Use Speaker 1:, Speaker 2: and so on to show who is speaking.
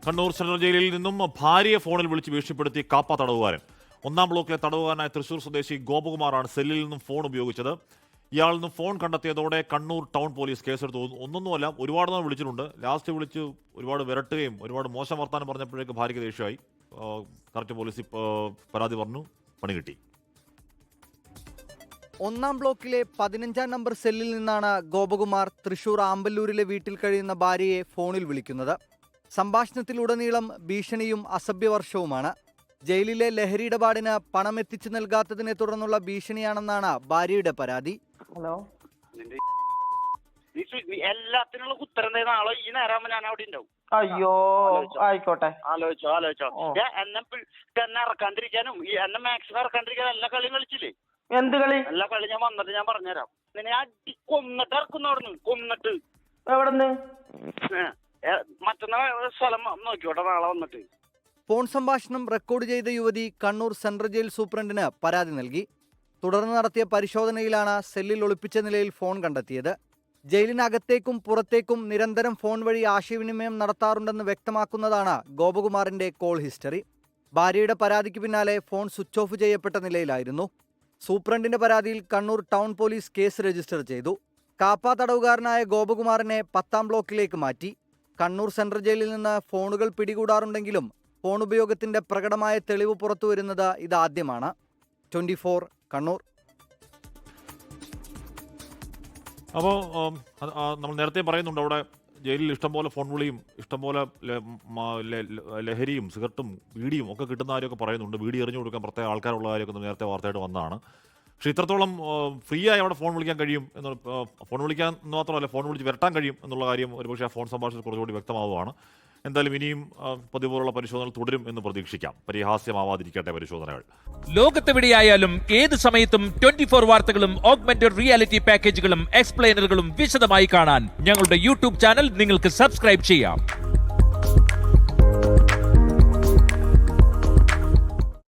Speaker 1: Kannur central ജയിലിൽ നിന്നും ഭാര്യയെ ഫോണിൽ വിളിച്ച് ഭീഷണിപ്പെടുത്തി കാപ്പ തടവുകാരൻ. 1-ാം ബ്ലോക്കിലെ തടവുകാരനായ തൃശൂർ സ്വദേശി ഗോപകുമാറാണ് സെല്ലിൽ നിന്നും ഫോൺ ഉപയോഗിച്ചത്. ഇയാളിൽ നിന്നും ഫോൺ കണ്ടെത്തിയതോടെ കണ്ണൂർ ടൗൺ പോലീസ് കേസെടുത്തു. ഒന്നൊന്നുമല്ല, ഒരുപാട് നാൾ വിളിച്ചിട്ടുണ്ട്. ലാസ്റ്റ് വിളിച്ച് ഒരുപാട് വിരട്ടുകയും ഒരുപാട് മോശം വർത്താനം പറഞ്ഞപ്പോഴേക്ക് ഭാര്യയ്ക്ക് ദേഷ്യമായി. കറക്റ്റ് പോലീസ് പരാതി പറഞ്ഞു, പണി കിട്ടി.
Speaker 2: 1-ാം ബ്ലോക്കിലെ 15-ാം നമ്പർ സെല്ലിൽ നിന്നാണ് ഗോപകുമാർ തൃശൂർ ആമ്പല്ലൂരിലെ വീട്ടിൽ കഴിയുന്ന ഭാര്യയെ ഫോണിൽ വിളിക്കുന്നത്. സംഭാഷണത്തിലുടനീളം ഭീഷണിയും അസഭ്യവർഷവുമാണ്. ജയിലിലെ ലഹരി ഇടപാടിന് പണം എത്തിച്ചു നൽകാത്തതിനെ തുടർന്നുള്ള ഭീഷണിയാണെന്നാണ് ഭാര്യയുടെ പരാതി.
Speaker 3: ഹലോ,
Speaker 4: എല്ലാത്തിനുള്ള ഉത്തരം നാളെ ഈ നേരം ഞാൻ അവിടെ ഉണ്ടാവും.
Speaker 3: അയ്യോ ആയിക്കോട്ടെ,
Speaker 4: ആലോചിച്ചോ. എന്നെ ഇറക്കാണ്ടിരിക്കാനും എന്നെ മാക്സിമം ഇറക്കാണ്ടിരിക്കാനും എല്ലാ കളിയും കളിച്ചില്ലേ?
Speaker 3: എന്ത് കളി?
Speaker 4: എല്ലാ കളി ഞാൻ വന്നിട്ട് ഞാൻ പറഞ്ഞുതരാം. നിന്നെ അടി കൊന്നിട്ട് ഇറക്കുന്നവിടുന്ന്, കൊന്നിട്ട്.
Speaker 3: എവിടെന്ന്?
Speaker 4: മറ്റന്നാ സ്ഥലം നോക്കിയോട്ടെ, നാളെ വന്നിട്ട്.
Speaker 2: ഫോൺ സംഭാഷണം റെക്കോർഡ് ചെയ്ത യുവതി കണ്ണൂർ സെൻട്രൽ ജയിൽ സൂപ്രണ്ടിന് പരാതി നൽകി. തുടർന്ന് നടത്തിയ പരിശോധനയിലാണ് സെല്ലിൽ ഒളിപ്പിച്ച നിലയിൽ ഫോൺ കണ്ടെത്തിയത്. ജയിലിനകത്തേക്കും പുറത്തേക്കും നിരന്തരം ഫോൺ വഴി ആശയവിനിമയം നടത്താറുണ്ടെന്ന് വ്യക്തമാക്കുന്നതാണ് ഗോപകുമാറിന്റെ കോൾ ഹിസ്റ്ററി. ഭാര്യയുടെ പരാതിക്ക് പിന്നാലെ ഫോൺ സ്വിച്ച് ഓഫ് ചെയ്യപ്പെട്ട നിലയിലായിരുന്നു. സൂപ്രണ്ടിന്റെ പരാതിയിൽ Kannur town police case register ചെയ്തു. കാപ്പ തടവുകാരനായ ഗോപകുമാറിനെ 10-ാം ബ്ലോക്കിലേക്ക് മാറ്റി. കണ്ണൂർ സെൻട്രൽ ജയിലിൽ നിന്ന് ഫോണുകൾ പിടികൂടാറുണ്ടെങ്കിലും ഫോൺ ഉപയോഗത്തിന്റെ പ്രകടമായ തെളിവ് പുറത്തുവരുന്നത് ഇതാദ്യമാണ്. 24 കണ്ണൂർ.
Speaker 1: അപ്പോൾ നമ്മൾ നേരത്തെ പറയുന്നുണ്ട്, അവിടെ ജയിലിൽ ഇഷ്ടംപോലെ ഫോൺ വിളിയും ഇഷ്ടംപോലെ ലഹരിയും സിഗരറ്റും വീഡിയും ഒക്കെ കിട്ടുന്ന കാര്യമൊക്കെ പറയുന്നുണ്ട്. വീഡിയോ എറിഞ്ഞു കൊടുക്കാൻ പ്രത്യേക ആൾക്കാരുള്ള കാര്യമൊക്കെ നേരത്തെ വാർത്തയായിട്ട് വന്നതാണ്. പക്ഷേ ഇത്രത്തോളം ഫ്രീ ആയി അവിടെ ഫോൺ വിളിക്കാൻ കഴിയും എന്നുള്ള, ഫോൺ വിളിക്കാൻ മാത്രമല്ല ഫോൺ വിളിച്ച് വരട്ടാൻ കഴിയും എന്നുള്ള കാര്യം ഒരുപക്ഷെ ആ ഫോൺ സംഭാഷണത്തിൽ കുറച്ചുകൂടി വ്യക്തമാവുകയാണ്. എന്തായാലും ഇനിയും പതിവുള്ള പരിശോധനകൾ തുടരും എന്ന് പ്രതീക്ഷിക്കാം. പരിഹാസ്യമാവാതിരിക്കട്ടെ പരിശോധനകൾ.
Speaker 5: ലോകത്തെവിടെയായാലും ഏത് സമയത്തും 24 വാർത്തകളും ഓഗ്മെന്റഡ് റിയാലിറ്റി പാക്കേജുകളും എക്സ്പ്ലെയിനറുകളും വിശദമായി കാണാൻ ഞങ്ങളുടെ യൂട്യൂബ് ചാനൽ നിങ്ങൾക്ക് സബ്സ്ക്രൈബ് ചെയ്യാം.